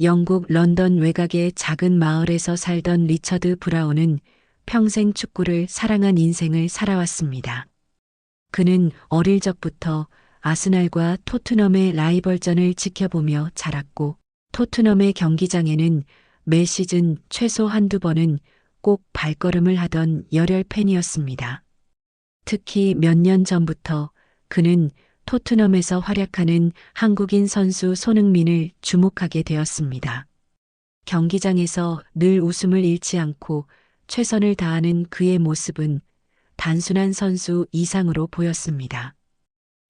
영국 런던 외곽의 작은 마을에서 살던 리처드 브라운은 평생 축구를 사랑한 인생을 살아왔습니다. 그는 어릴 적부터 아스날과 토트넘의 라이벌전을 지켜보며 자랐고 토트넘의 경기장에는 매 시즌 최소 한두 번은 꼭 발걸음을 하던 열혈 팬이었습니다. 특히 몇 년 전부터 그는 토트넘에서 활약하는 한국인 선수 손흥민을 주목하게 되었습니다. 경기장에서 늘 웃음을 잃지 않고 최선을 다하는 그의 모습은 단순한 선수 이상으로 보였습니다.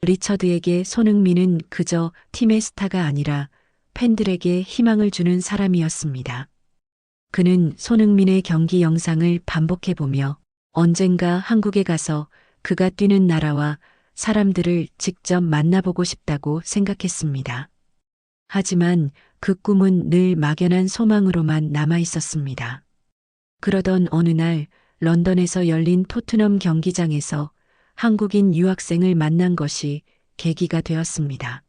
리처드에게 손흥민은 그저 팀의 스타가 아니라 팬들에게 희망을 주는 사람이었습니다. 그는 손흥민의 경기 영상을 반복해보며 언젠가 한국에 가서 그가 뛰는 나라와 사람들을 직접 만나보고 싶다고 생각했습니다. 하지만 그 꿈은 늘 막연한 소망으로만 남아 있었습니다. 그러던 어느 날 런던에서 열린 토트넘 경기장에서 한국인 유학생을 만난 것이 계기가 되었습니다.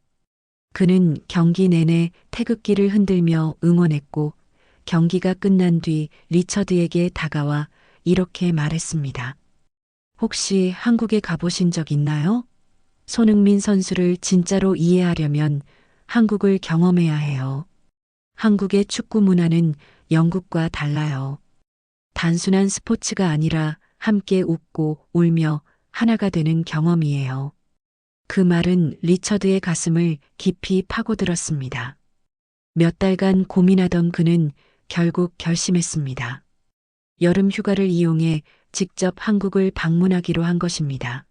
그는 경기 내내 태극기를 흔들며 응원했고 경기가 끝난 뒤 리처드에게 다가와 이렇게 말했습니다. 혹시 한국에 가보신 적 있나요? 손흥민 선수를 진짜로 이해하려면 한국을 경험해야 해요. 한국의 축구 문화는 영국과 달라요. 단순한 스포츠가 아니라 함께 웃고 울며 하나가 되는 경험이에요. 그 말은 리처드의 가슴을 깊이 파고들었습니다. 몇 달간 고민하던 그는 결국 결심했습니다. 여름 휴가를 이용해 직접 한국을 방문하기로 한 것입니다.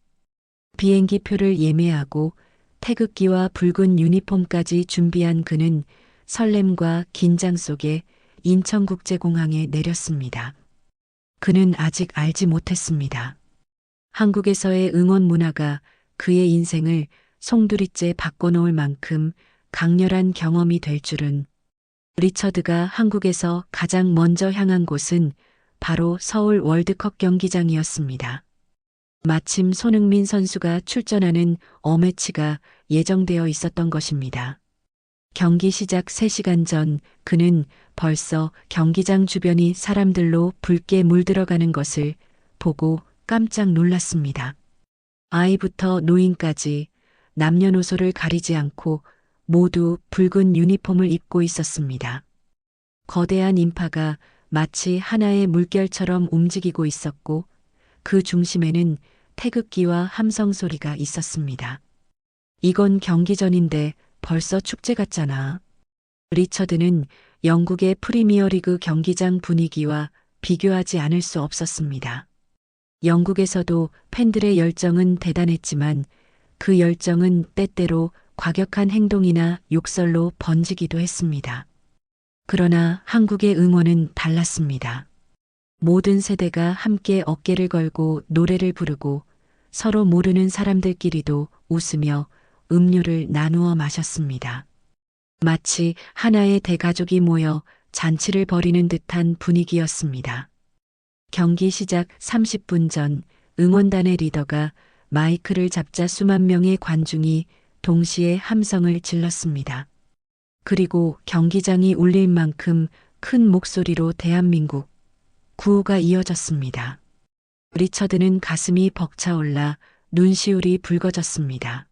비행기 표를 예매하고 태극기와 붉은 유니폼까지 준비한 그는 설렘과 긴장 속에 인천국제공항에 내렸습니다. 그는 아직 알지 못했습니다. 한국에서의 응원 문화가 그의 인생을 송두리째 바꿔놓을 만큼 강렬한 경험이 될 줄은. 리처드가 한국에서 가장 먼저 향한 곳은 바로 서울 월드컵 경기장이었습니다. 마침 손흥민 선수가 출전하는 어매치가 예정되어 있었던 것입니다. 경기 시작 3시간 전 그는 벌써 경기장 주변이 사람들로 붉게 물들어가는 것을 보고 깜짝 놀랐습니다. 아이부터 노인까지 남녀노소를 가리지 않고 모두 붉은 유니폼을 입고 있었습니다. 거대한 인파가 마치 하나의 물결처럼 움직이고 있었고 그 중심에는 태극기와 함성 소리가 있었습니다. 이건 경기 전인데 벌써 축제 같잖아. 리처드는 영국의 프리미어리그 경기장 분위기와 비교하지 않을 수 없었습니다. 영국에서도 팬들의 열정은 대단했지만 그 열정은 때때로 과격한 행동이나 욕설로 번지기도 했습니다. 그러나 한국의 응원은 달랐습니다. 모든 세대가 함께 어깨를 걸고 노래를 부르고 서로 모르는 사람들끼리도 웃으며 음료를 나누어 마셨습니다. 마치 하나의 대가족이 모여 잔치를 벌이는 듯한 분위기였습니다. 경기 시작 30분 전 응원단의 리더가 마이크를 잡자 수만 명의 관중이 동시에 함성을 질렀습니다. 그리고 경기장이 울릴 만큼 큰 목소리로 대한민국 구호가 이어졌습니다. 리처드는 가슴이 벅차올라 눈시울이 붉어졌습니다.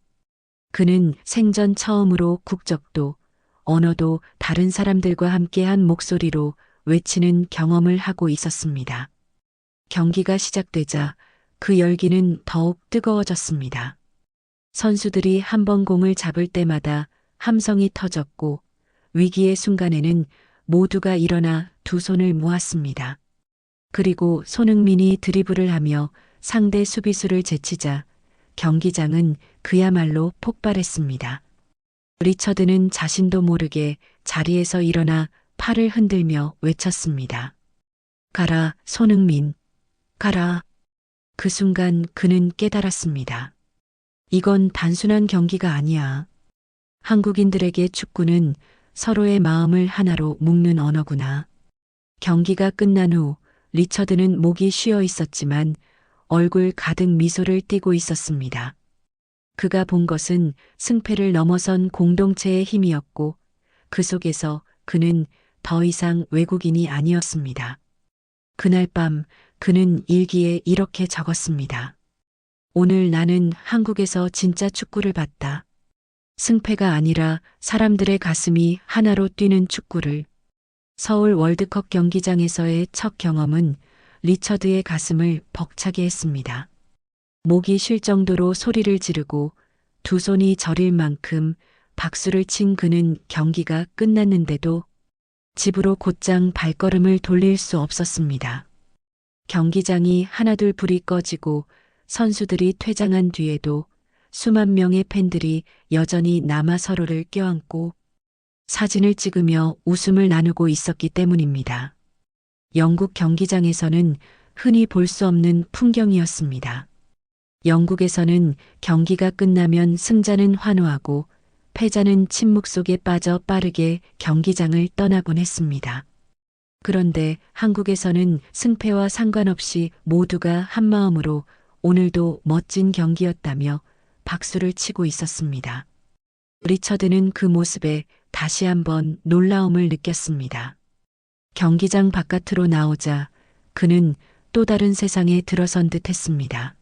그는 생전 처음으로 국적도 언어도 다른 사람들과 함께한 목소리로 외치는 경험을 하고 있었습니다. 경기가 시작되자 그 열기는 더욱 뜨거워졌습니다. 선수들이 한 번 공을 잡을 때마다 함성이 터졌고 위기의 순간에는 모두가 일어나 두 손을 모았습니다. 그리고 손흥민이 드리블을 하며 상대 수비수를 제치자 경기장은 그야말로 폭발했습니다. 리처드는 자신도 모르게 자리에서 일어나 팔을 흔들며 외쳤습니다. 가라, 손흥민. 가라. 그 순간 그는 깨달았습니다. 이건 단순한 경기가 아니야. 한국인들에게 축구는 서로의 마음을 하나로 묶는 언어구나. 경기가 끝난 후 리처드는 목이 쉬어 있었지만 얼굴 가득 미소를 띠고 있었습니다. 그가 본 것은 승패를 넘어선 공동체의 힘이었고 그 속에서 그는 더 이상 외국인이 아니었습니다. 그날 밤 그는 일기에 이렇게 적었습니다. 오늘 나는 한국에서 진짜 축구를 봤다. 승패가 아니라 사람들의 가슴이 하나로 뛰는 축구를. 서울 월드컵 경기장에서의 첫 경험은 리처드의 가슴을 벅차게 했습니다. 목이 쉴 정도로 소리를 지르고 두 손이 저릴 만큼 박수를 친 그는 경기가 끝났는데도 집으로 곧장 발걸음을 돌릴 수 없었습니다. 경기장이 하나둘 불이 꺼지고 선수들이 퇴장한 뒤에도 수만 명의 팬들이 여전히 남아 서로를 껴안고 사진을 찍으며 웃음을 나누고 있었기 때문입니다. 영국 경기장에서는 흔히 볼 수 없는 풍경이었습니다. 영국에서는 경기가 끝나면 승자는 환호하고 패자는 침묵 속에 빠져 빠르게 경기장을 떠나곤 했습니다. 그런데 한국에서는 승패와 상관없이 모두가 한마음으로 오늘도 멋진 경기였다며 박수를 치고 있었습니다. 리처드는 그 모습에 다시 한번 놀라움을 느꼈습니다. 경기장 바깥으로 나오자 그는 또 다른 세상에 들어선 듯 했습니다.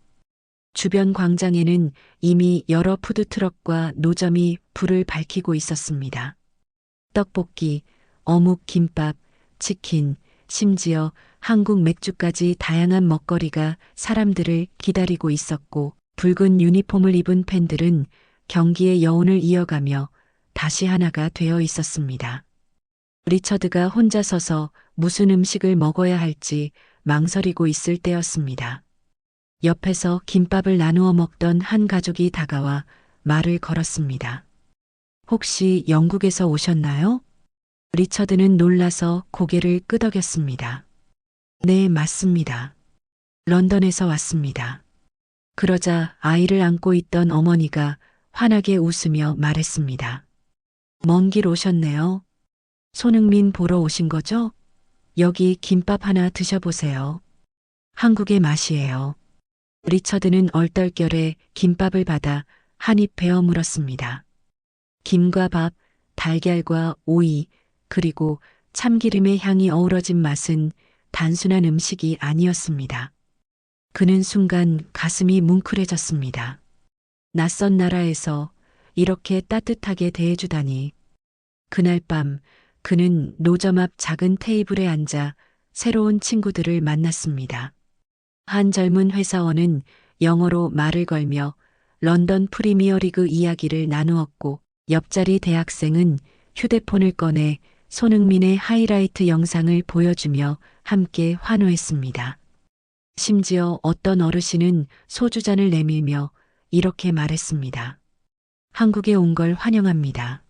주변 광장에는 이미 여러 푸드트럭과 노점이 불을 밝히고 있었습니다. 떡볶이, 어묵, 김밥, 치킨, 심지어 한국 맥주까지 다양한 먹거리가 사람들을 기다리고 있었고 붉은 유니폼을 입은 팬들은 경기의 여운을 이어가며 다시 하나가 되어 있었습니다. 리처드가 혼자 서서 무슨 음식을 먹어야 할지 망설이고 있을 때였습니다. 옆에서 김밥을 나누어 먹던 한 가족이 다가와 말을 걸었습니다. 혹시 영국에서 오셨나요? 리처드는 놀라서 고개를 끄덕였습니다. 네, 맞습니다. 런던에서 왔습니다. 그러자 아이를 안고 있던 어머니가 환하게 웃으며 말했습니다. 먼 길 오셨네요. 손흥민 보러 오신 거죠? 여기 김밥 하나 드셔보세요. 한국의 맛이에요. 리처드는 얼떨결에 김밥을 받아 한 입 베어 물었습니다. 김과 밥, 달걀과 오이, 그리고 참기름의 향이 어우러진 맛은 단순한 음식이 아니었습니다. 그는 순간 가슴이 뭉클해졌습니다. 낯선 나라에서 이렇게 따뜻하게 대해주다니. 그날 밤 그는 노점 앞 작은 테이블에 앉아 새로운 친구들을 만났습니다. 한 젊은 회사원은 영어로 말을 걸며 런던 프리미어리그 이야기를 나누었고 옆자리 대학생은 휴대폰을 꺼내 손흥민의 하이라이트 영상을 보여주며 함께 환호했습니다. 심지어 어떤 어르신은 소주잔을 내밀며 이렇게 말했습니다. 한국에 온 걸 환영합니다.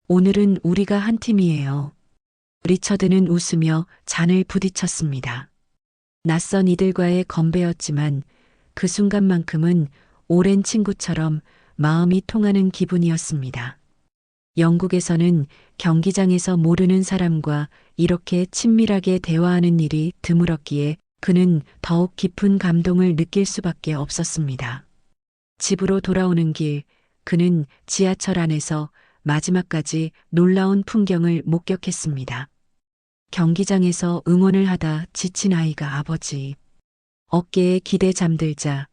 오늘은 우리가 한 팀이에요. 리처드는 웃으며 잔을 부딪혔습니다. 낯선 이들과의 건배였지만 그 순간만큼은 오랜 친구처럼 마음이 통하는 기분이었습니다. 영국에서는 경기장에서 모르는 사람과 이렇게 친밀하게 대화하는 일이 드물었기에 그는 더욱 깊은 감동을 느낄 수밖에 없었습니다. 집으로 돌아오는 길, 그는 지하철 안에서 마지막까지 놀라운 풍경을 목격했습니다. 경기장에서 응원을 하다 지친 아이가 아버지. 어깨에 기대 잠들자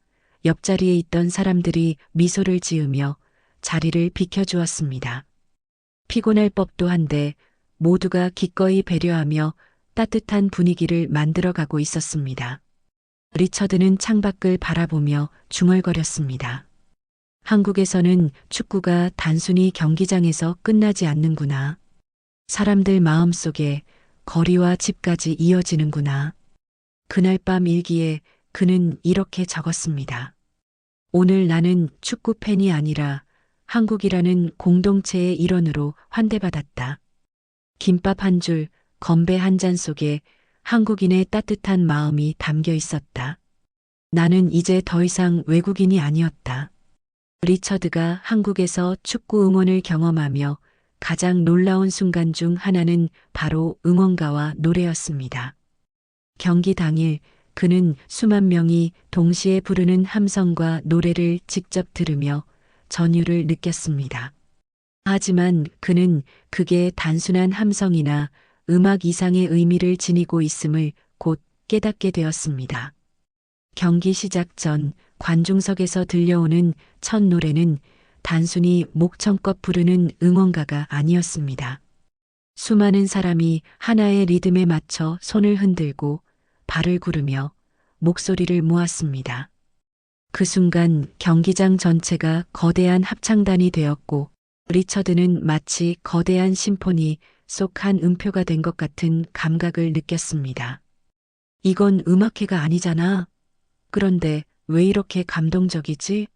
옆자리에 있던 사람들이 미소를 지으며 자리를 비켜주었습니다. 피곤할 법도 한데 모두가 기꺼이 배려하며 따뜻한 분위기를 만들어가고 있었습니다. 리처드는 창밖을 바라보며 중얼거렸습니다. 한국에서는 축구가 단순히 경기장에서 끝나지 않는구나. 사람들 마음속에 거리와 집까지 이어지는구나. 그날 밤 일기에 그는 이렇게 적었습니다. 오늘 나는 축구 팬이 아니라 한국이라는 공동체의 일원으로 환대받았다. 김밥 한 줄, 건배 한 잔 속에 한국인의 따뜻한 마음이 담겨 있었다. 나는 이제 더 이상 외국인이 아니었다. 리처드가 한국에서 축구 응원을 경험하며 가장 놀라운 순간 중 하나는 바로 응원가와 노래였습니다. 경기 당일 그는 수만 명이 동시에 부르는 함성과 노래를 직접 들으며 전율을 느꼈습니다. 하지만 그는 그게 단순한 함성이나 음악 이상의 의미를 지니고 있음을 곧 깨닫게 되었습니다. 경기 시작 전 관중석에서 들려오는 첫 노래는 단순히 목청껏 부르는 응원가가 아니었습니다. 수많은 사람이 하나의 리듬에 맞춰 손을 흔들고 발을 구르며 목소리를 모았습니다. 그 순간 경기장 전체가 거대한 합창단이 되었고 리처드는 마치 거대한 심포니 속 한 음표가 된 것 같은 감각을 느꼈습니다. 이건 음악회가 아니잖아. 그런데 왜 이렇게 감동적이지?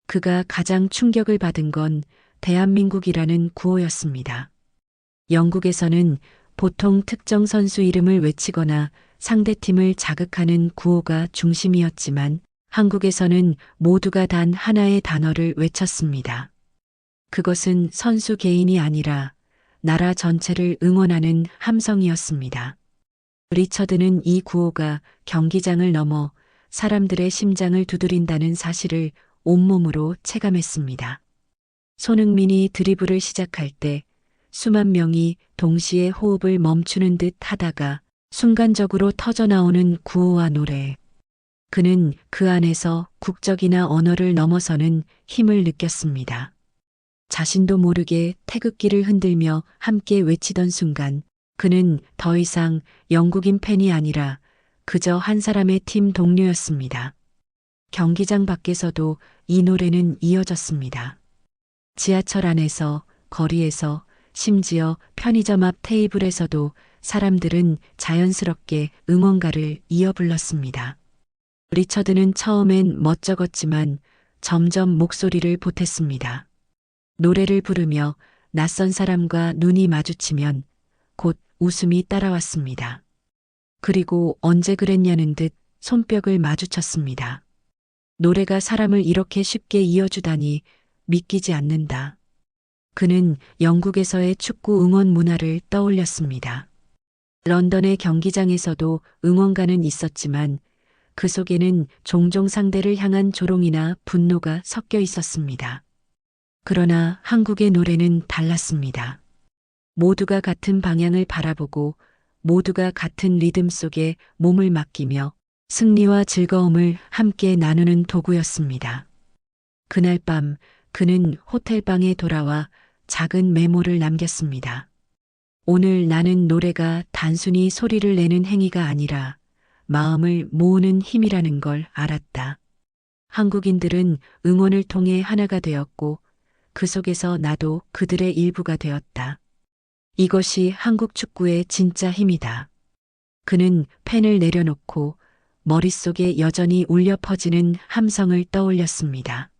그가 가장 충격을 받은 건 대한민국이라는 구호였습니다. 영국에서는 보통 특정 선수 이름을 외치거나 상대팀을 자극하는 구호가 중심이었지만 한국에서는 모두가 단 하나의 단어를 외쳤습니다. 그것은 선수 개인이 아니라 나라 전체를 응원하는 함성이었습니다. 리처드는 이 구호가 경기장을 넘어 사람들의 심장을 두드린다는 사실을 온몸으로 체감했습니다. 손흥민이 드리블을 시작할 때 수만 명이 동시에 호흡을 멈추는 듯 하다가 순간적으로 터져나오는 구호와 노래. 그는 그 안에서 국적이나 언어를 넘어서는 힘을 느꼈습니다. 자신도 모르게 태극기를 흔들며 함께 외치던 순간 그는 더 이상 영국인 팬이 아니라 그저 한 사람의 팀 동료였습니다. 경기장 밖에서도 이 노래는 이어졌습니다. 지하철 안에서, 거리에서, 심지어 편의점 앞 테이블에서도 사람들은 자연스럽게 응원가를 이어 불렀습니다. 리처드는 처음엔 멋쩍었지만 점점 목소리를 보탰습니다. 노래를 부르며 낯선 사람과 눈이 마주치면 곧 웃음이 따라왔습니다. 그리고 언제 그랬냐는 듯 손뼉을 마주쳤습니다. 노래가 사람을 이렇게 쉽게 이어주다니 믿기지 않는다. 그는 영국에서의 축구 응원 문화를 떠올렸습니다. 런던의 경기장에서도 응원가는 있었지만 그 속에는 종종 상대를 향한 조롱이나 분노가 섞여 있었습니다. 그러나 한국의 노래는 달랐습니다. 모두가 같은 방향을 바라보고 모두가 같은 리듬 속에 몸을 맡기며 승리와 즐거움을 함께 나누는 도구였습니다. 그날 밤 그는 호텔방에 돌아와 작은 메모를 남겼습니다. 오늘 나는 노래가 단순히 소리를 내는 행위가 아니라 마음을 모으는 힘이라는 걸 알았다. 한국인들은 응원을 통해 하나가 되었고 그 속에서 나도 그들의 일부가 되었다. 이것이 한국 축구의 진짜 힘이다. 그는 펜을 내려놓고 머릿속에 여전히 울려 퍼지는 함성을 떠올렸습니다.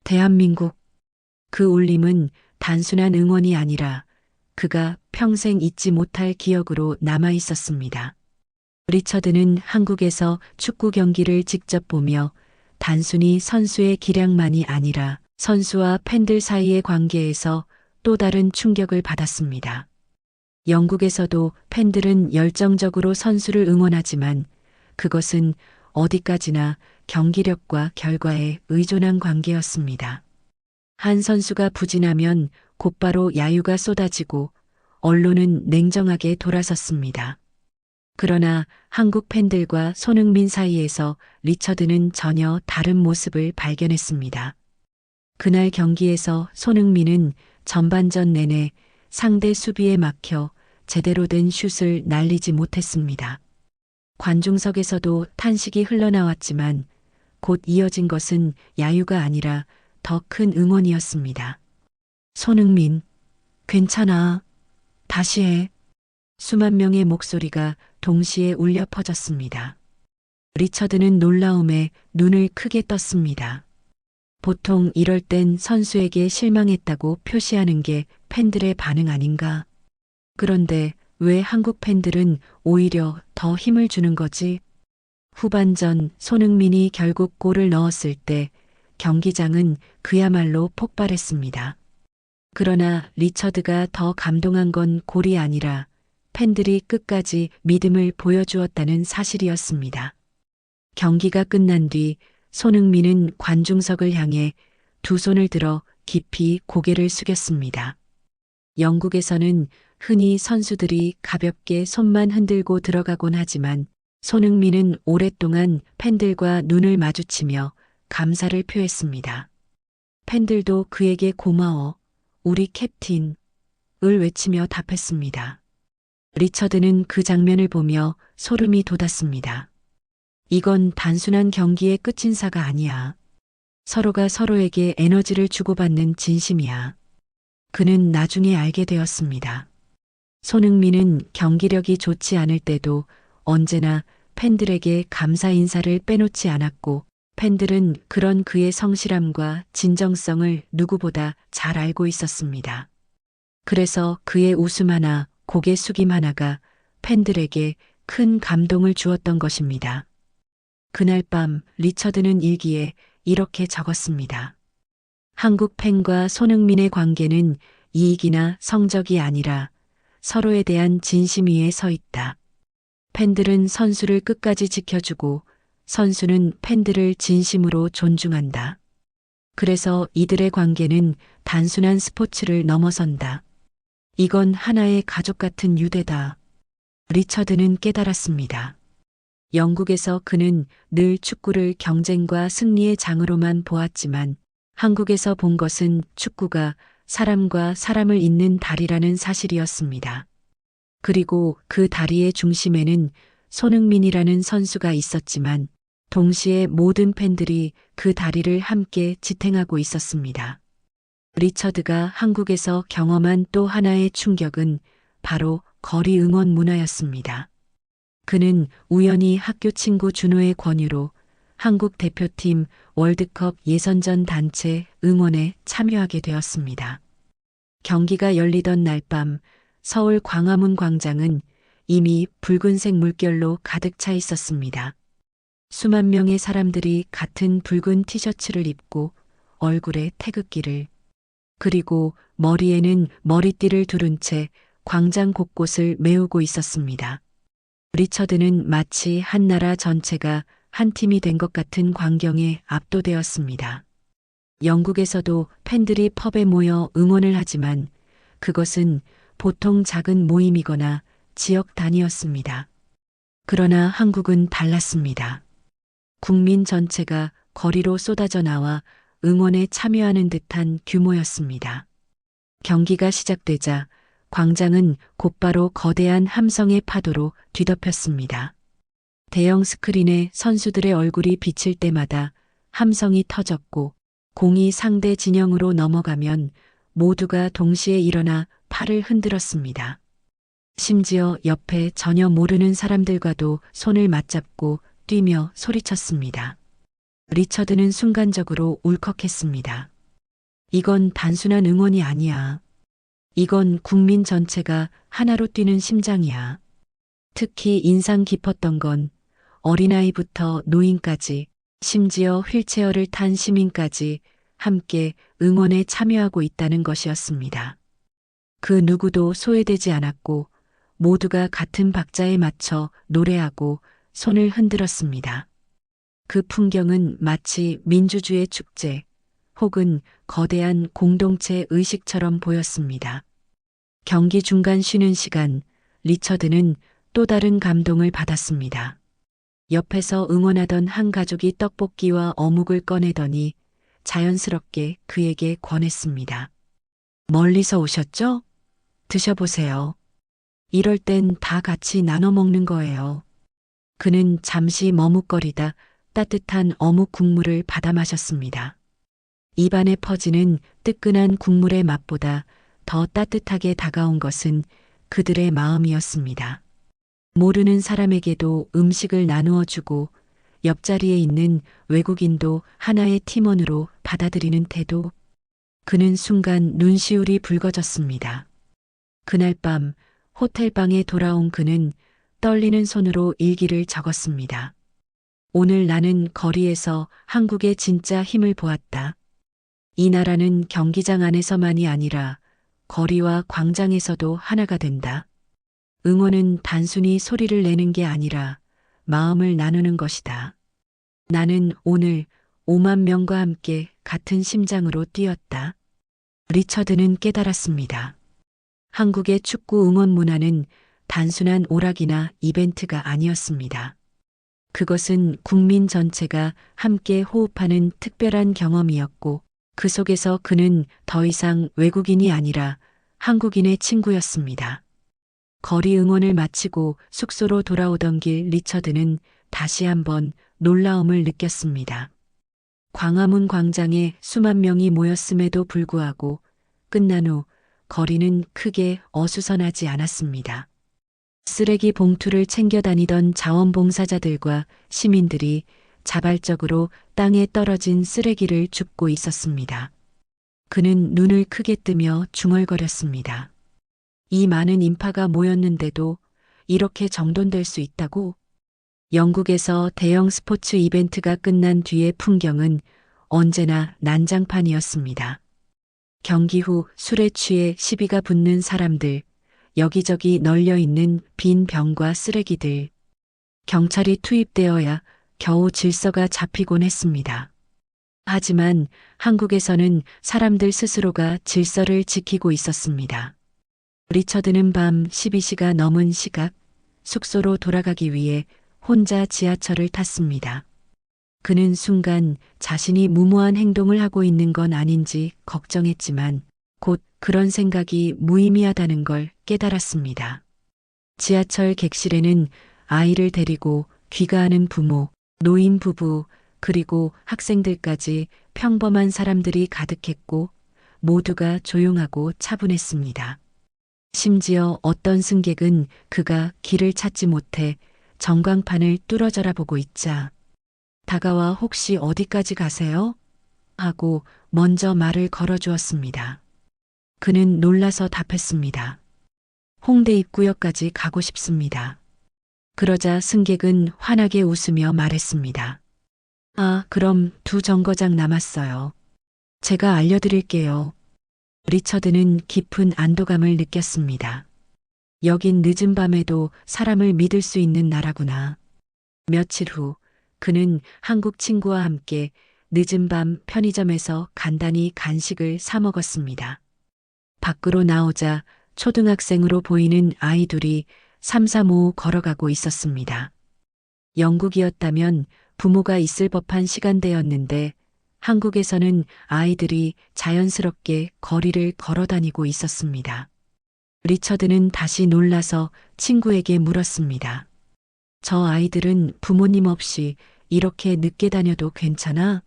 대한민국. 그 울림은 단순한 응원이 아니라 그가 평생 잊지 못할 기억으로 남아 있었습니다. 리처드는 한국에서 축구 경기를 직접 보며 단순히 선수의 기량만이 아니라 선수와 팬들 사이의 관계에서 또 다른 충격을 받았습니다. 영국에서도 팬들은 열정적으로 선수를 응원하지만 그것은 어디까지나 경기력과 결과에 의존한 관계였습니다. 한 선수가 부진하면 곧바로 야유가 쏟아지고 언론은 냉정하게 돌아섰습니다. 그러나 한국 팬들과 손흥민 사이에서 리처드는 전혀 다른 모습을 발견했습니다. 그날 경기에서 손흥민은 전반전 내내 상대 수비에 막혀 제대로 된 슛을 날리지 못했습니다. 관중석에서도 탄식이 흘러나왔지만 곧 이어진 것은 야유가 아니라 더 큰 응원이었습니다. 손흥민, 괜찮아. 다시 해. 수만 명의 목소리가 동시에 울려 퍼졌습니다. 리처드는 놀라움에 눈을 크게 떴습니다. 보통 이럴 땐 선수에게 실망했다고 표시하는 게 팬들의 반응 아닌가? 그런데 왜 한국 팬들은 오히려 더 힘을 주는 거지? 후반전 손흥민이 결국 골을 넣었을 때 경기장은 그야말로 폭발했습니다. 그러나 리처드가 더 감동한 건 골이 아니라 팬들이 끝까지 믿음을 보여주었다는 사실이었습니다. 경기가 끝난 뒤 손흥민은 관중석을 향해 두 손을 들어 깊이 고개를 숙였습니다. 영국에서는 흔히 선수들이 가볍게 손만 흔들고 들어가곤 하지만 손흥민은 오랫동안 팬들과 눈을 마주치며 감사를 표했습니다. 팬들도 그에게 고마워, 우리 캡틴을 외치며 답했습니다. 리처드는 그 장면을 보며 소름이 돋았습니다. 이건 단순한 경기의 끝인사가 아니야. 서로가 서로에게 에너지를 주고받는 진심이야. 그는 나중에 알게 되었습니다. 손흥민은 경기력이 좋지 않을 때도 언제나 팬들에게 감사 인사를 빼놓지 않았고, 팬들은 그런 그의 성실함과 진정성을 누구보다 잘 알고 있었습니다. 그래서 그의 웃음 하나, 고개 숙임 하나가 팬들에게 큰 감동을 주었던 것입니다. 그날 밤 리처드는 일기에 이렇게 적었습니다. 한국 팬과 손흥민의 관계는 이익이나 성적이 아니라 서로에 대한 진심 위에 서 있다. 팬들은 선수를 끝까지 지켜주고 선수는 팬들을 진심으로 존중한다. 그래서 이들의 관계는 단순한 스포츠를 넘어선다. 이건 하나의 가족 같은 유대다. 리처드는 깨달았습니다. 영국에서 그는 늘 축구를 경쟁과 승리의 장으로만 보았지만 한국에서 본 것은 축구가 사람과 사람을 잇는 다리라는 사실이었습니다. 그리고 그 다리의 중심에는 손흥민이라는 선수가 있었지만 동시에 모든 팬들이 그 다리를 함께 지탱하고 있었습니다. 리처드가 한국에서 경험한 또 하나의 충격은 바로 거리 응원 문화였습니다. 그는 우연히 학교 친구 준호의 권유로 한국 대표팀 월드컵 예선전 단체 응원에 참여하게 되었습니다. 경기가 열리던 날 밤 서울 광화문 광장은 이미 붉은색 물결로 가득 차 있었습니다. 수만 명의 사람들이 같은 붉은 티셔츠를 입고 얼굴에 태극기를, 그리고 머리에는 머리띠를 두른 채 광장 곳곳을 메우고 있었습니다. 리처드는 마치 한 나라 전체가 한 팀이 된 것 같은 광경에 압도되었습니다. 영국에서도 팬들이 펍에 모여 응원을 하지만 그것은 보통 작은 모임이거나 지역 단위였습니다. 그러나 한국은 달랐습니다. 국민 전체가 거리로 쏟아져 나와 응원에 참여하는 듯한 규모였습니다. 경기가 시작되자 광장은 곧바로 거대한 함성의 파도로 뒤덮였습니다. 대형 스크린에 선수들의 얼굴이 비칠 때마다 함성이 터졌고, 공이 상대 진영으로 넘어가면 모두가 동시에 일어나 팔을 흔들었습니다. 심지어 옆에 전혀 모르는 사람들과도 손을 맞잡고 뛰며 소리쳤습니다. 리처드는 순간적으로 울컥했습니다. 이건 단순한 응원이 아니야. 이건 국민 전체가 하나로 뛰는 심장이야. 특히 인상 깊었던 건 어린아이부터 노인까지, 심지어 휠체어를 탄 시민까지 함께 응원에 참여하고 있다는 것이었습니다. 그 누구도 소외되지 않았고 모두가 같은 박자에 맞춰 노래하고 손을 흔들었습니다. 그 풍경은 마치 민주주의 축제 혹은 거대한 공동체 의식처럼 보였습니다. 경기 중간 쉬는 시간, 리처드는 또 다른 감동을 받았습니다. 옆에서 응원하던 한 가족이 떡볶이와 어묵을 꺼내더니 자연스럽게 그에게 권했습니다. 멀리서 오셨죠? 드셔보세요. 이럴 땐 다 같이 나눠 먹는 거예요. 그는 잠시 머뭇거리다 따뜻한 어묵 국물을 받아 마셨습니다. 입안에 퍼지는 뜨끈한 국물의 맛보다 더 따뜻하게 다가온 것은 그들의 마음이었습니다. 모르는 사람에게도 음식을 나누어 주고 옆자리에 있는 외국인도 하나의 팀원으로 받아들이는 태도. 그는 순간 눈시울이 붉어졌습니다. 그날 밤 호텔방에 돌아온 그는 떨리는 손으로 일기를 적었습니다. 오늘 나는 거리에서 한국의 진짜 힘을 보았다. 이 나라는 경기장 안에서만이 아니라 거리와 광장에서도 하나가 된다. 응원은 단순히 소리를 내는 게 아니라 마음을 나누는 것이다. 나는 오늘 5만 명과 함께 같은 심장으로 뛰었다. 리처드는 깨달았습니다. 한국의 축구 응원 문화는 단순한 오락이나 이벤트가 아니었습니다. 그것은 국민 전체가 함께 호흡하는 특별한 경험이었고, 그 속에서 그는 더 이상 외국인이 아니라 한국인의 친구였습니다. 거리 응원을 마치고 숙소로 돌아오던 길 리처드는 다시 한번 놀라움을 느꼈습니다. 광화문 광장에 수만 명이 모였음에도 불구하고 끝난 후 거리는 크게 어수선하지 않았습니다. 쓰레기 봉투를 챙겨 다니던 자원봉사자들과 시민들이 자발적으로 땅에 떨어진 쓰레기를 줍고 있었습니다. 그는 눈을 크게 뜨며 중얼거렸습니다. 이 많은 인파가 모였는데도 이렇게 정돈될 수 있다고? 영국에서 대형 스포츠 이벤트가 끝난 뒤의 풍경은 언제나 난장판이었습니다. 경기 후 술에 취해 시비가 붙는 사람들, 여기저기 널려 있는 빈 병과 쓰레기들. 경찰이 투입되어야 겨우 질서가 잡히곤 했습니다. 하지만 한국에서는 사람들 스스로가 질서를 지키고 있었습니다. 리처드는 밤 12시가 넘은 시각 숙소로 돌아가기 위해 혼자 지하철을 탔습니다. 그는 순간 자신이 무모한 행동을 하고 있는 건 아닌지 걱정했지만 곧 그런 생각이 무의미하다는 걸 깨달았습니다. 지하철 객실에는 아이를 데리고 귀가하는 부모, 노인 부부, 그리고 학생들까지 평범한 사람들이 가득했고 모두가 조용하고 차분했습니다. 심지어 어떤 승객은 그가 길을 찾지 못해 전광판을 뚫어져라 보고 있자 다가와 혹시 어디까지 가세요? 하고 먼저 말을 걸어주었습니다. 그는 놀라서 답했습니다. 홍대 입구역까지 가고 싶습니다. 그러자 승객은 환하게 웃으며 말했습니다. 아, 그럼 2정거장 남았어요. 제가 알려드릴게요. 리처드는 깊은 안도감을 느꼈습니다. 여긴 늦은 밤에도 사람을 믿을 수 있는 나라구나. 며칠 후 그는 한국 친구와 함께 늦은 밤 편의점에서 간단히 간식을 사 먹었습니다. 밖으로 나오자 초등학생으로 보이는 아이 둘이 삼삼오오 걸어가고 있었습니다. 영국이었다면 부모가 있을 법한 시간대였는데 한국에서는 아이들이 자연스럽게 거리를 걸어 다니고 있었습니다. 리처드는 다시 놀라서 친구에게 물었습니다. 저 아이들은 부모님 없이 이렇게 늦게 다녀도 괜찮아?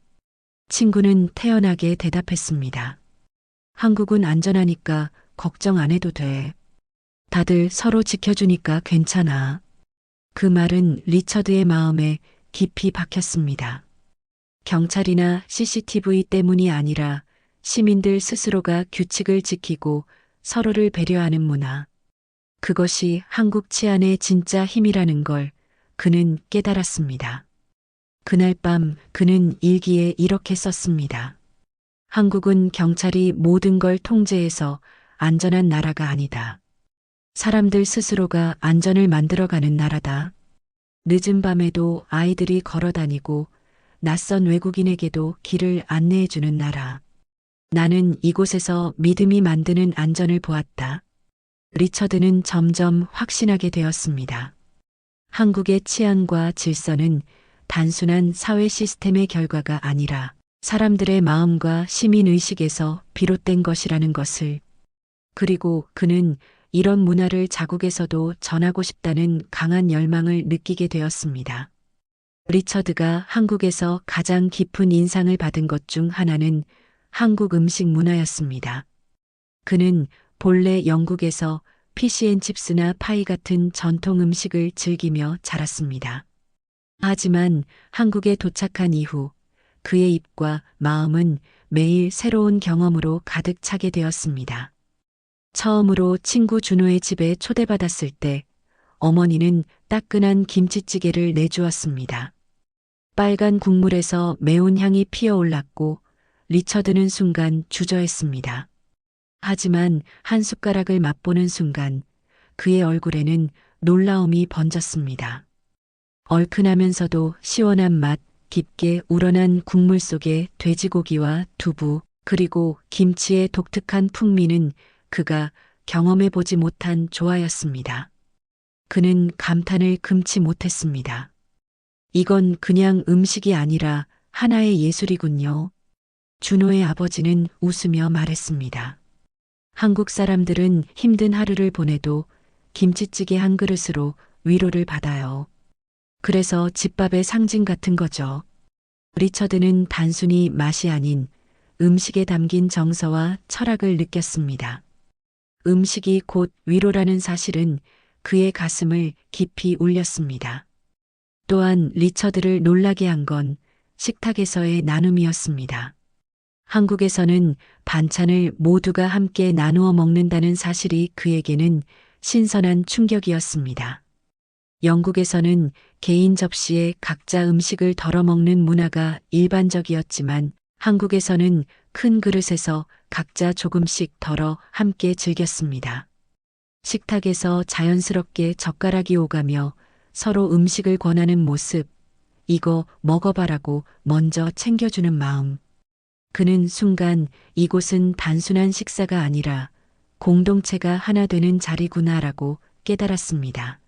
친구는 태연하게 대답했습니다. 한국은 안전하니까 걱정 안 해도 돼. 다들 서로 지켜주니까 괜찮아. 그 말은 리처드의 마음에 깊이 박혔습니다. 경찰이나 CCTV 때문이 아니라 시민들 스스로가 규칙을 지키고 서로를 배려하는 문화. 그것이 한국 치안의 진짜 힘이라는 걸 그는 깨달았습니다. 그날 밤 그는 일기에 이렇게 썼습니다. 한국은 경찰이 모든 걸 통제해서 안전한 나라가 아니다. 사람들 스스로가 안전을 만들어가는 나라다. 늦은 밤에도 아이들이 걸어 다니고 낯선 외국인에게도 길을 안내해주는 나라. 나는 이곳에서 믿음이 만드는 안전을 보았다. 리처드는 점점 확신하게 되었습니다. 한국의 치안과 질서는 단순한 사회 시스템의 결과가 아니라 사람들의 마음과 시민의식에서 비롯된 것이라는 것을. 그리고 그는 이런 문화를 자국에서도 전하고 싶다는 강한 열망을 느끼게 되었습니다. 리처드가 한국에서 가장 깊은 인상을 받은 것 중 하나는 한국 음식 문화였습니다. 그는 본래 영국에서 피시앤칩스나 파이 같은 전통 음식을 즐기며 자랐습니다. 하지만 한국에 도착한 이후 그의 입과 마음은 매일 새로운 경험으로 가득 차게 되었습니다. 처음으로 친구 준호의 집에 초대받았을 때 어머니는 따끈한 김치찌개를 내주었습니다. 빨간 국물에서 매운 향이 피어올랐고 리처드는 순간 주저했습니다. 하지만 한 숟가락을 맛보는 순간 그의 얼굴에는 놀라움이 번졌습니다. 얼큰하면서도 시원한 맛, 깊게 우러난 국물 속에 돼지고기와 두부, 그리고 김치의 독특한 풍미는 그가 경험해 보지 못한 조화였습니다. 그는 감탄을 금치 못했습니다. 이건 그냥 음식이 아니라 하나의 예술이군요. 준호의 아버지는 웃으며 말했습니다. 한국 사람들은 힘든 하루를 보내도 김치찌개 한 그릇으로 위로를 받아요. 그래서 집밥의 상징 같은 거죠. 리처드는 단순히 맛이 아닌 음식에 담긴 정서와 철학을 느꼈습니다. 음식이 곧 위로라는 사실은 그의 가슴을 깊이 울렸습니다. 또한 리처드를 놀라게 한 건 식탁에서의 나눔이었습니다. 한국에서는 반찬을 모두가 함께 나누어 먹는다는 사실이 그에게는 신선한 충격이었습니다. 영국에서는 개인 접시에 각자 음식을 덜어 먹는 문화가 일반적이었지만 한국에서는 큰 그릇에서 각자 조금씩 덜어 함께 즐겼습니다. 식탁에서 자연스럽게 젓가락이 오가며 서로 음식을 권하는 모습, 이거 먹어봐라고 먼저 챙겨주는 마음. 그는 순간 이곳은 단순한 식사가 아니라 공동체가 하나 되는 자리구나라고 깨달았습니다.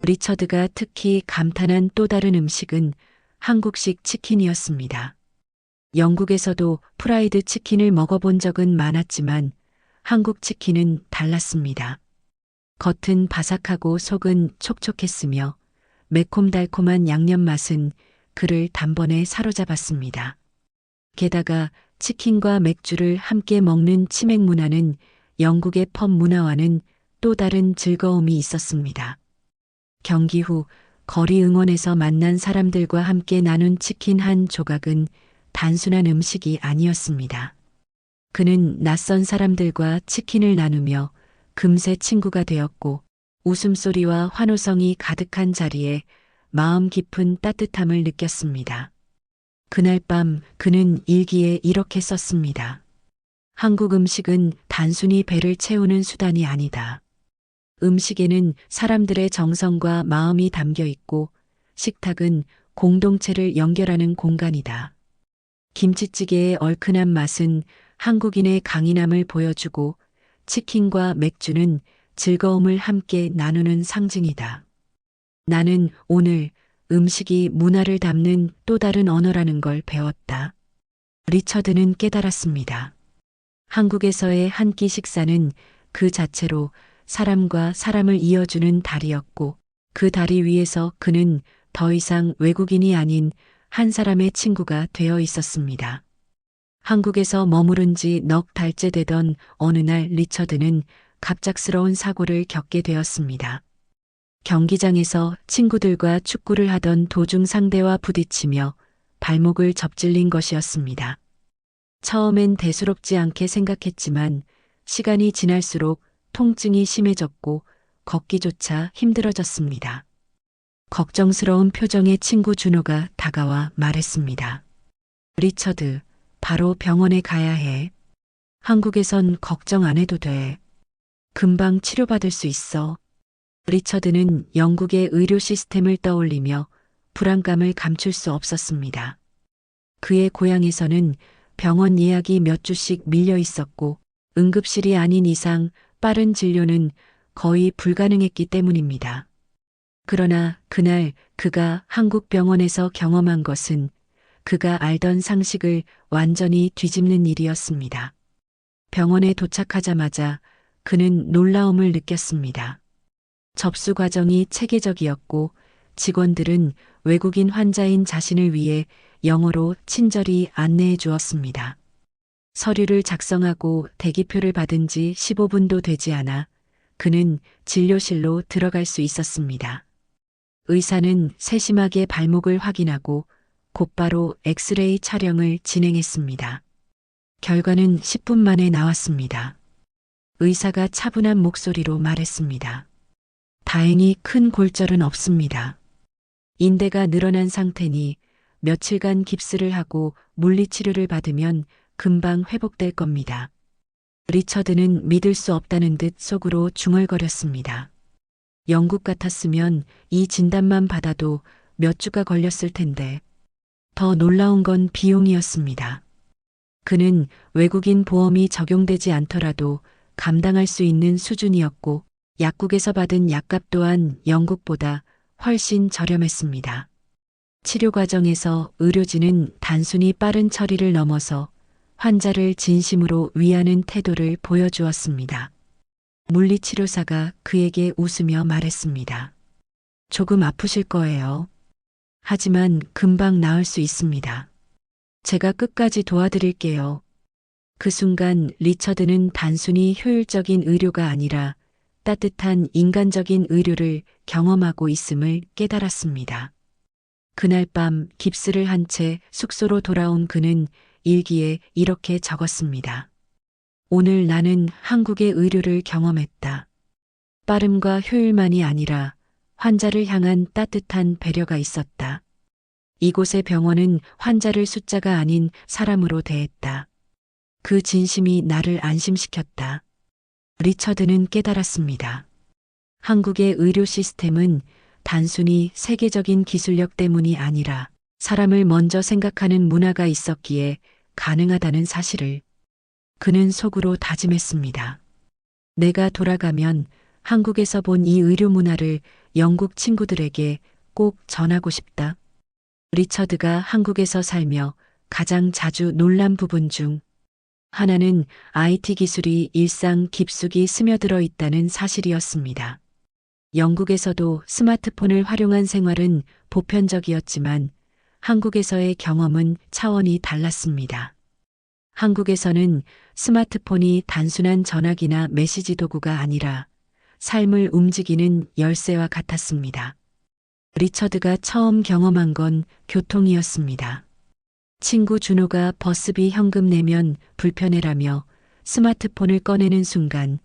리처드가 특히 감탄한 또 다른 음식은 한국식 치킨이었습니다. 영국에서도 프라이드 치킨을 먹어본 적은 많았지만 한국 치킨은 달랐습니다. 겉은 바삭하고 속은 촉촉했으며 매콤달콤한 양념 맛은 그를 단번에 사로잡았습니다. 게다가 치킨과 맥주를 함께 먹는 치맥 문화는 영국의 펍 문화와는 또 다른 즐거움이 있었습니다. 경기 후 거리 응원에서 만난 사람들과 함께 나눈 치킨 한 조각은 단순한 음식이 아니었습니다. 그는 낯선 사람들과 치킨을 나누며 금세 친구가 되었고 웃음소리와 환호성이 가득한 자리에 마음 깊은 따뜻함을 느꼈습니다. 그날 밤 그는 일기에 이렇게 썼습니다. 한국 음식은 단순히 배를 채우는 수단이 아니다. 음식에는 사람들의 정성과 마음이 담겨 있고 식탁은 공동체를 연결하는 공간이다. 김치찌개의 얼큰한 맛은 한국인의 강인함을 보여주고 치킨과 맥주는 즐거움을 함께 나누는 상징이다. 나는 오늘 음식이 문화를 담는 또 다른 언어라는 걸 배웠다. 리처드는 깨달았습니다. 한국에서의 한 끼 식사는 그 자체로 사람과 사람을 이어주는 다리였고 그 다리 위에서 그는 더 이상 외국인이 아닌 한 사람의 친구가 되어 있었습니다. 한국에서 머무른 지 넉 달째 되던 어느 날 리처드는 갑작스러운 사고를 겪게 되었습니다. 경기장에서 친구들과 축구를 하던 도중 상대와 부딪히며 발목을 접질린 것이었습니다. 처음엔 대수롭지 않게 생각했지만 시간이 지날수록 통증이 심해졌고 걷기조차 힘들어졌습니다. 걱정스러운 표정의 친구 준호가 다가와 말했습니다. 리처드, 바로 병원에 가야 해. 한국에선 걱정 안 해도 돼. 금방 치료받을 수 있어. 리처드는 영국의 의료 시스템을 떠올리며 불안감을 감출 수 없었습니다. 그의 고향에서는 병원 예약이 몇 주씩 밀려 있었고 응급실이 아닌 이상 빠른 진료는 거의 불가능했기 때문입니다. 그러나 그날 그가 한국 병원에서 경험한 것은 그가 알던 상식을 완전히 뒤집는 일이었습니다. 병원에 도착하자마자 그는 놀라움을 느꼈습니다. 접수 과정이 체계적이었고 직원들은 외국인 환자인 자신을 위해 영어로 친절히 안내해 주었습니다. 서류를 작성하고 대기표를 받은 지 15분도 되지 않아 그는 진료실로 들어갈 수 있었습니다. 의사는 세심하게 발목을 확인하고 곧바로 엑스레이 촬영을 진행했습니다. 결과는 10분 만에 나왔습니다. 의사가 차분한 목소리로 말했습니다. 다행히 큰 골절은 없습니다. 인대가 늘어난 상태니 며칠간 깁스를 하고 물리치료를 받으면 금방 회복될 겁니다. 리처드는 믿을 수 없다는 듯 속으로 중얼거렸습니다. 영국 같았으면 이 진단만 받아도 몇 주가 걸렸을 텐데 더 놀라운 건 비용이었습니다. 그는 외국인 보험이 적용되지 않더라도 감당할 수 있는 수준이었고 약국에서 받은 약값 또한 영국보다 훨씬 저렴했습니다. 치료 과정에서 의료진은 단순히 빠른 처리를 넘어서 환자를 진심으로 위하는 태도를 보여주었습니다. 물리치료사가 그에게 웃으며 말했습니다. 조금 아프실 거예요. 하지만 금방 나을 수 있습니다. 제가 끝까지 도와드릴게요. 그 순간 리처드는 단순히 효율적인 의료가 아니라 따뜻한 인간적인 의료를 경험하고 있음을 깨달았습니다. 그날 밤 깁스를 한 채 숙소로 돌아온 그는 일기에 이렇게 적었습니다. 오늘 나는 한국의 의료를 경험했다. 빠름과 효율만이 아니라 환자를 향한 따뜻한 배려가 있었다. 이곳의 병원은 환자를 숫자가 아닌 사람으로 대했다. 그 진심이 나를 안심시켰다. 리처드는 깨달았습니다. 한국의 의료 시스템은 단순히 세계적인 기술력 때문이 아니라 사람을 먼저 생각하는 문화가 있었기에 가능하다는 사실을. 그는 속으로 다짐했습니다. 내가 돌아가면 한국에서 본 이 의료 문화를 영국 친구들에게 꼭 전하고 싶다. 리처드가 한국에서 살며 가장 자주 놀란 부분 중 하나는 IT 기술이 일상 깊숙이 스며들어 있다는 사실이었습니다. 영국에서도 스마트폰을 활용한 생활은 보편적이었지만 한국에서의 경험은 차원이 달랐습니다. 한국에서는 스마트폰이 단순한 전화기나 메시지 도구가 아니라 삶을 움직이는 열쇠와 같았습니다. 리처드가 처음 경험한 건 교통이었습니다. 친구 준호가 버스비 현금 내면 불편해라며 스마트폰을 꺼내는 순간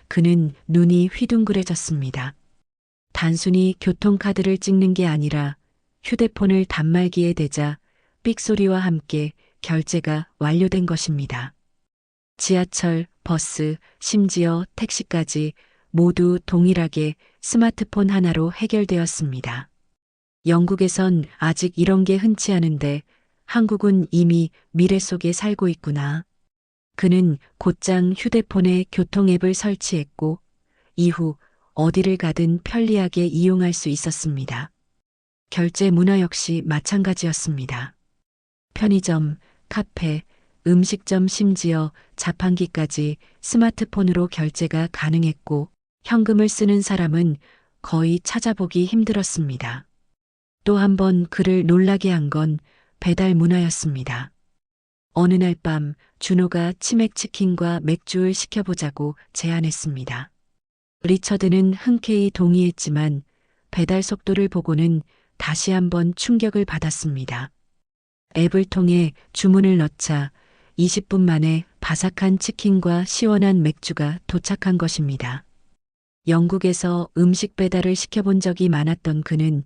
그는 눈이 휘둥그레졌습니다. 단순히 교통카드를 찍는 게 아니라 휴대폰을 단말기에 대자 삑소리와 함께 결제가 완료된 것입니다. 지하철, 버스, 심지어 택시까지 모두 동일하게 스마트폰 하나로 해결되었습니다. 영국에선 아직 이런 게 흔치 않은데 한국은 이미 미래 속에 살고 있구나. 그는 곧장 휴대폰에 교통 앱을 설치했고 이후 어디를 가든 편리하게 이용할 수 있었습니다. 결제 문화 역시 마찬가지였습니다. 편의점, 카페, 음식점 심지어 자판기까지 스마트폰으로 결제가 가능했고 현금을 쓰는 사람은 거의 찾아보기 힘들었습니다. 또 한 번 그를 놀라게 한 건 배달 문화였습니다. 어느 날 밤 준호가 치맥 치킨과 맥주를 시켜보자고 제안했습니다. 리처드는 흔쾌히 동의했지만 배달 속도를 보고는 다시 한번 충격을 받았습니다. 앱을 통해 주문을 넣자 20분 만에 바삭한 치킨과 시원한 맥주가 도착한 것입니다. 영국에서 음식 배달을 시켜본 적이 많았던 그는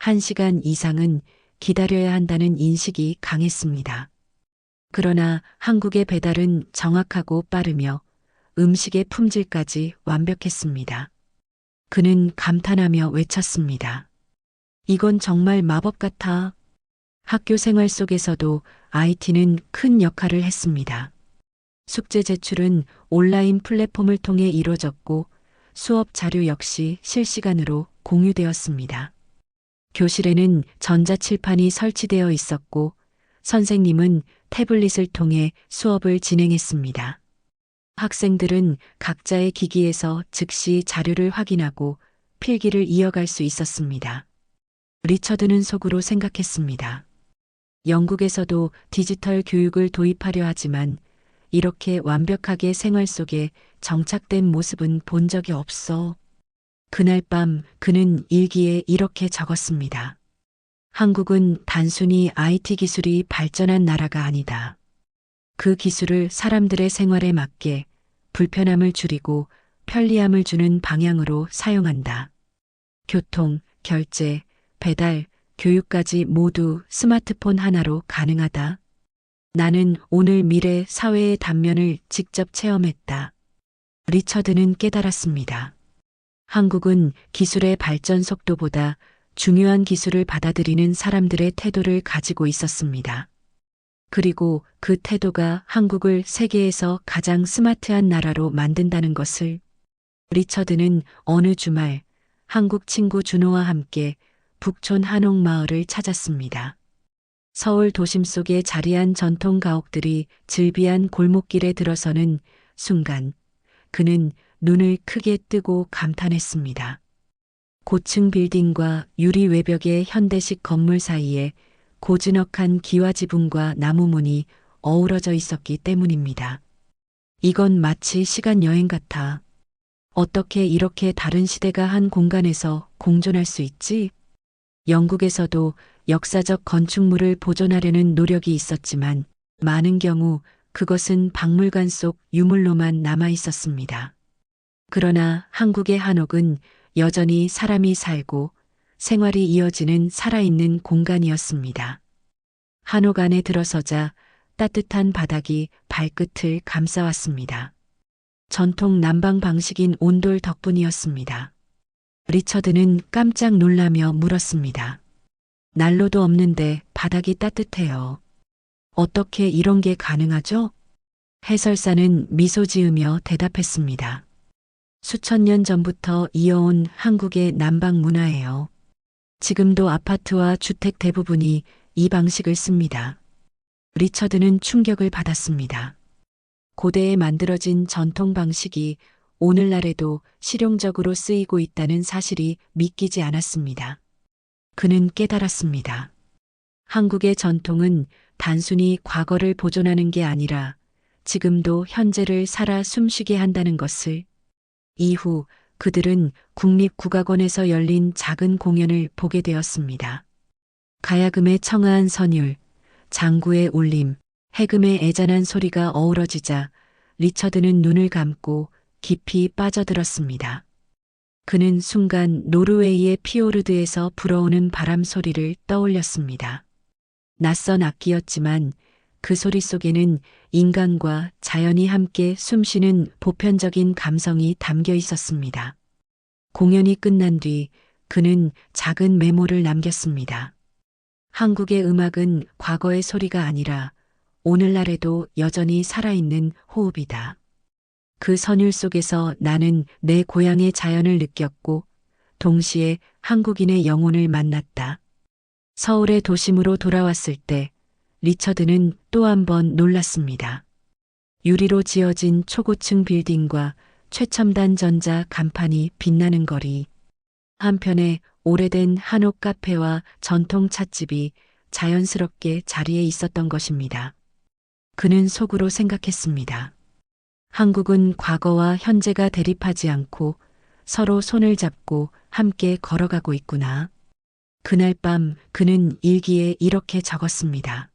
1시간 이상은 기다려야 한다는 인식이 강했습니다. 그러나 한국의 배달은 정확하고 빠르며 음식의 품질까지 완벽했습니다. 그는 감탄하며 외쳤습니다. 이건 정말 마법 같아. 학교 생활 속에서도 IT는 큰 역할을 했습니다. 숙제 제출은 온라인 플랫폼을 통해 이루어졌고 수업 자료 역시 실시간으로 공유되었습니다. 교실에는 전자칠판이 설치되어 있었고 선생님은 태블릿을 통해 수업을 진행했습니다. 학생들은 각자의 기기에서 즉시 자료를 확인하고 필기를 이어갈 수 있었습니다. 리처드는 속으로 생각했습니다. 영국에서도 디지털 교육을 도입하려 하지만 이렇게 완벽하게 생활 속에 정착된 모습은 본 적이 없어. 그날 밤 그는 일기에 이렇게 적었습니다. 한국은 단순히 IT 기술이 발전한 나라가 아니다. 그 기술을 사람들의 생활에 맞게 불편함을 줄이고 편리함을 주는 방향으로 사용한다. 교통, 결제, 배달, 교육까지 모두 스마트폰 하나로 가능하다. 나는 오늘 미래 사회의 단면을 직접 체험했다. 리처드는 깨달았습니다. 한국은 기술의 발전 속도보다 중요한 기술을 받아들이는 사람들의 태도를 가지고 있었습니다. 그리고 그 태도가 한국을 세계에서 가장 스마트한 나라로 만든다는 것을. 리처드는 어느 주말 한국 친구 준호와 함께 북촌 한옥마을을 찾았습니다. 서울 도심 속에 자리한 전통 가옥들이 즐비한 골목길에 들어서는 순간 그는 눈을 크게 뜨고 감탄했습니다. 고층 빌딩과 유리 외벽의 현대식 건물 사이에 고즈넉한 기와 지붕과 나무문이 어우러져 있었기 때문입니다. 이건 마치 시간 여행 같아. 어떻게 이렇게 다른 시대가 한 공간에서 공존할 수 있지? 영국에서도 역사적 건축물을 보존하려는 노력이 있었지만 많은 경우 그것은 박물관 속 유물로만 남아 있었습니다. 그러나 한국의 한옥은 여전히 사람이 살고 생활이 이어지는 살아있는 공간이었습니다. 한옥 안에 들어서자 따뜻한 바닥이 발끝을 감싸왔습니다. 전통 난방 방식인 온돌 덕분이었습니다. 리처드는 깜짝 놀라며 물었습니다. 난로도 없는데 바닥이 따뜻해요. 어떻게 이런 게 가능하죠? 해설사는 미소 지으며 대답했습니다. 수천 년 전부터 이어온 한국의 난방 문화예요. 지금도 아파트와 주택 대부분이 이 방식을 씁니다. 리처드는 충격을 받았습니다. 고대에 만들어진 전통 방식이 오늘날에도 실용적으로 쓰이고 있다는 사실이 믿기지 않았습니다. 그는 깨달았습니다. 한국의 전통은 단순히 과거를 보존하는 게 아니라 지금도 현재를 살아 숨쉬게 한다는 것을. 이후 그들은 국립국악원에서 열린 작은 공연을 보게 되었습니다. 가야금의 청아한 선율, 장구의 울림, 해금의 애잔한 소리가 어우러지자 리처드는 눈을 감고 깊이 빠져들었습니다. 그는 순간 노르웨이의 피오르드에서 불어오는 바람 소리를 떠올렸습니다. 낯선 악기였지만 그 소리 속에는 인간과 자연이 함께 숨쉬는 보편적인 감성이 담겨 있었습니다. 공연이 끝난 뒤 그는 작은 메모를 남겼습니다. 한국의 음악은 과거의 소리가 아니라 오늘날에도 여전히 살아있는 호흡이다. 그 선율 속에서 나는 내 고향의 자연을 느꼈고 동시에 한국인의 영혼을 만났다. 서울의 도심으로 돌아왔을 때 리처드는 또 한 번 놀랐습니다. 유리로 지어진 초고층 빌딩과 최첨단 전자 간판이 빛나는 거리. 한편에 오래된 한옥 카페와 전통 찻집이 자연스럽게 자리에 있었던 것입니다. 그는 속으로 생각했습니다. 한국은 과거와 현재가 대립하지 않고 서로 손을 잡고 함께 걸어가고 있구나. 그날 밤 그는 일기에 이렇게 적었습니다.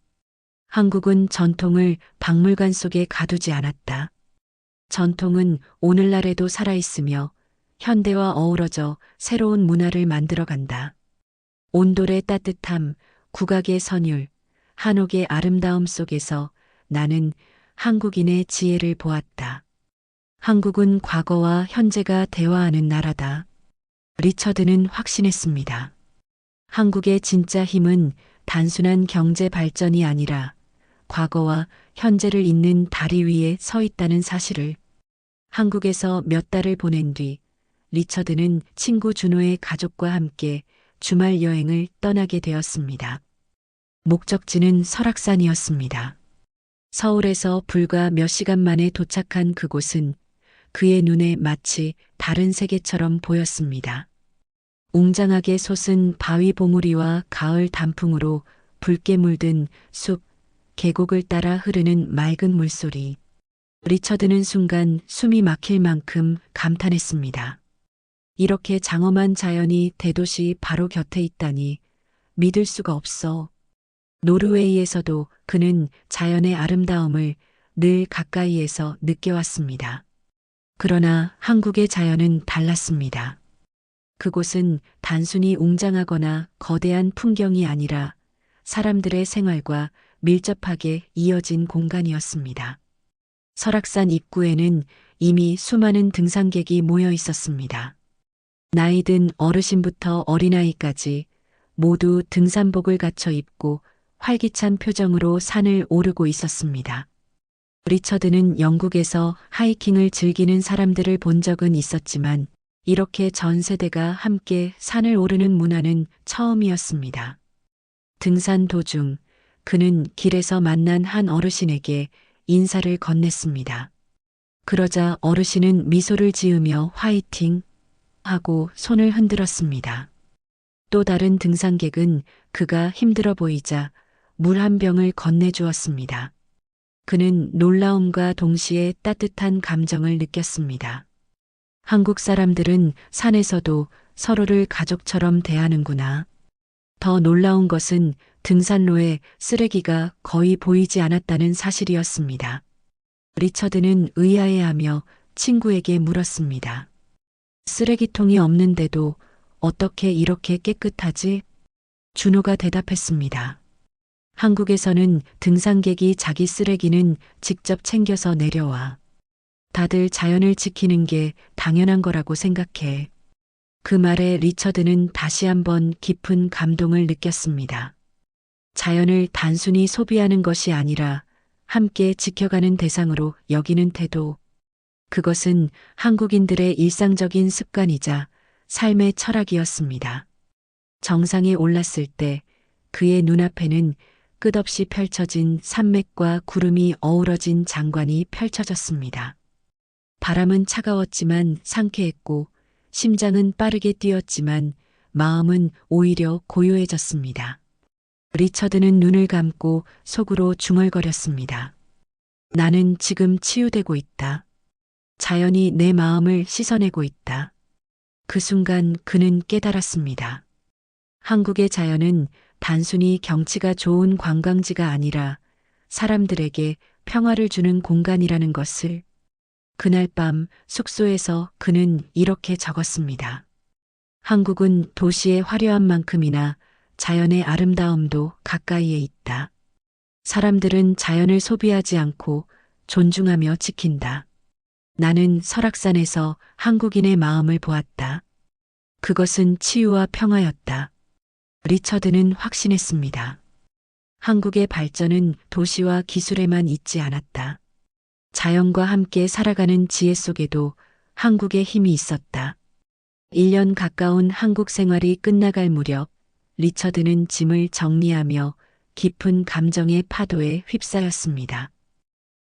한국은 전통을 박물관 속에 가두지 않았다. 전통은 오늘날에도 살아있으며 현대와 어우러져 새로운 문화를 만들어간다. 온돌의 따뜻함, 국악의 선율, 한옥의 아름다움 속에서 나는 한국인의 지혜를 보았다. 한국은 과거와 현재가 대화하는 나라다. 리처드는 확신했습니다. 한국의 진짜 힘은 단순한 경제 발전이 아니라 과거와 현재를 잇는 다리 위에 서 있다는 사실을. 한국에서 몇 달을 보낸 뒤 리처드는 친구 준호의 가족과 함께 주말 여행을 떠나게 되었습니다. 목적지는 설악산이었습니다. 서울에서 불과 몇 시간 만에 도착한 그곳은 그의 눈에 마치 다른 세계처럼 보였습니다. 웅장하게 솟은 바위 봉우리와 가을 단풍으로 붉게 물든 숲, 계곡을 따라 흐르는 맑은 물소리. 리처드는 순간 숨이 막힐 만큼 감탄했습니다. 이렇게 장엄한 자연이 대도시 바로 곁에 있다니 믿을 수가 없어. 노르웨이에서도 그는 자연의 아름다움을 늘 가까이에서 느껴왔습니다. 그러나 한국의 자연은 달랐습니다. 그곳은 단순히 웅장하거나 거대한 풍경이 아니라 사람들의 생활과 밀접하게 이어진 공간이었습니다. 설악산 입구에는 이미 수많은 등산객이 모여 있었습니다. 나이든 어르신부터 어린아이까지 모두 등산복을 갖춰 입고 활기찬 표정으로 산을 오르고 있었습니다. 리처드는 영국에서 하이킹을 즐기는 사람들을 본 적은 있었지만 이렇게 전 세대가 함께 산을 오르는 문화는 처음이었습니다. 등산 도중 그는 길에서 만난 한 어르신에게 인사를 건넸습니다. 그러자 어르신은 미소를 지으며 화이팅 하고 손을 흔들었습니다. 또 다른 등산객은 그가 힘들어 보이자 물 한 병을 건네주었습니다. 그는 놀라움과 동시에 따뜻한 감정을 느꼈습니다. 한국 사람들은 산에서도 서로를 가족처럼 대하는구나. 더 놀라운 것은 등산로에 쓰레기가 거의 보이지 않았다는 사실이었습니다. 리처드는 의아해하며 친구에게 물었습니다. 쓰레기통이 없는데도 어떻게 이렇게 깨끗하지? 준호가 대답했습니다. 한국에서는 등산객이 자기 쓰레기는 직접 챙겨서 내려와. 다들 자연을 지키는 게 당연한 거라고 생각해. 그 말에 리처드는 다시 한번 깊은 감동을 느꼈습니다. 자연을 단순히 소비하는 것이 아니라 함께 지켜가는 대상으로 여기는 태도. 그것은 한국인들의 일상적인 습관이자 삶의 철학이었습니다. 정상에 올랐을 때 그의 눈앞에는 끝없이 펼쳐진 산맥과 구름이 어우러진 장관이 펼쳐졌습니다. 바람은 차가웠지만 상쾌했고 심장은 빠르게 뛰었지만 마음은 오히려 고요해졌습니다. 리처드는 눈을 감고 속으로 중얼거렸습니다. 나는 지금 치유되고 있다. 자연이 내 마음을 씻어내고 있다. 그 순간 그는 깨달았습니다. 한국의 자연은 단순히 경치가 좋은 관광지가 아니라 사람들에게 평화를 주는 공간이라는 것을. 그날 밤 숙소에서 그는 이렇게 적었습니다. 한국은 도시의 화려한 만큼이나 자연의 아름다움도 가까이에 있다. 사람들은 자연을 소비하지 않고 존중하며 지킨다. 나는 설악산에서 한국인의 마음을 보았다. 그것은 치유와 평화였다. 리처드는 확신했습니다. 한국의 발전은 도시와 기술에만 있지 않았다. 자연과 함께 살아가는 지혜 속에도 한국의 힘이 있었다. 1년 가까운 한국 생활이 끝나갈 무렵 리처드는 짐을 정리하며 깊은 감정의 파도에 휩싸였습니다.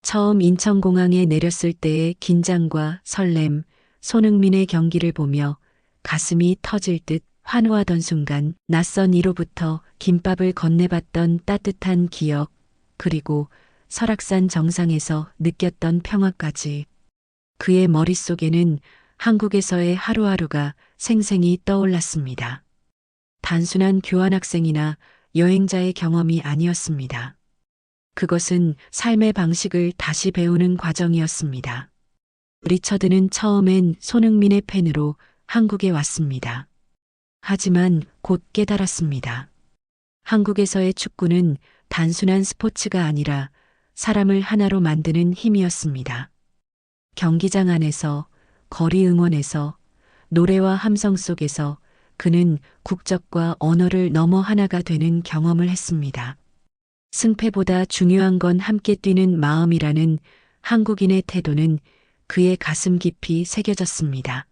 처음 인천공항에 내렸을 때의 긴장과 설렘, 손흥민의 경기를 보며 가슴이 터질 듯 환호하던 순간 낯선 이로부터 김밥을 건네봤던 따뜻한 기억, 그리고 설악산 정상에서 느꼈던 평화까지. 그의 머릿속에는 한국에서의 하루하루가 생생히 떠올랐습니다. 단순한 교환학생이나 여행자의 경험이 아니었습니다. 그것은 삶의 방식을 다시 배우는 과정이었습니다. 리처드는 처음엔 손흥민의 팬으로 한국에 왔습니다. 하지만 곧 깨달았습니다. 한국에서의 축구는 단순한 스포츠가 아니라 사람을 하나로 만드는 힘이었습니다. 경기장 안에서, 거리 응원에서, 노래와 함성 속에서 그는 국적과 언어를 넘어 하나가 되는 경험을 했습니다. 승패보다 중요한 건 함께 뛰는 마음이라는 한국인의 태도는 그의 가슴 깊이 새겨졌습니다.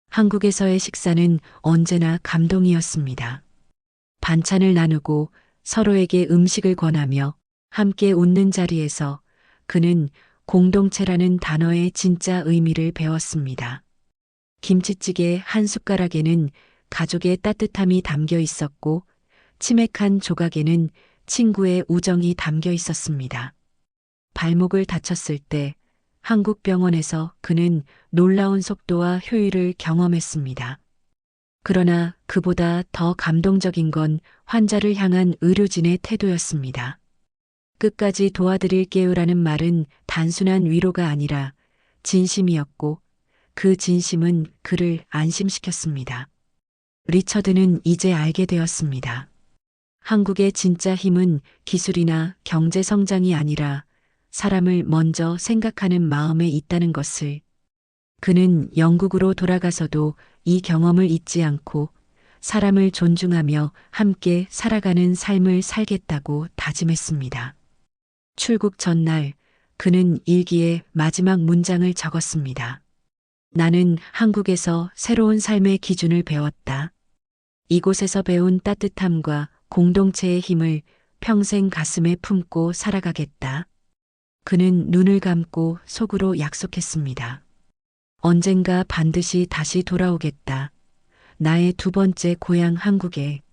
한국에서의 식사는 언제나 감동이었습니다. 반찬을 나누고 서로에게 음식을 권하며 함께 웃는 자리에서 그는 공동체라는 단어의 진짜 의미를 배웠습니다. 김치찌개 한 숟가락에는 가족의 따뜻함이 담겨 있었고 치맥한 조각에는 친구의 우정이 담겨 있었습니다. 발목을 다쳤을 때 한국 병원에서 그는 놀라운 속도와 효율을 경험했습니다. 그러나 그보다 더 감동적인 건 환자를 향한 의료진의 태도였습니다. 끝까지 도와드릴게요라는 말은 단순한 위로가 아니라 진심이었고 그 진심은 그를 안심시켰습니다. 리처드는 이제 알게 되었습니다. 한국의 진짜 힘은 기술이나 경제 성장이 아니라 사람을 먼저 생각하는 마음에 있다는 것을. 그는 영국으로 돌아가서도 이 경험을 잊지 않고 사람을 존중하며 함께 살아가는 삶을 살겠다고 다짐했습니다. 출국 전날 그는 일기에 마지막 문장을 적었습니다. 나는 한국에서 새로운 삶의 기준을 배웠다. 이곳에서 배운 따뜻함과 공동체의 힘을 평생 가슴에 품고 살아가겠다. 그는 눈을 감고 속으로 약속했습니다. 언젠가 반드시 다시 돌아오겠다. 나의 두 번째 고향 한국에.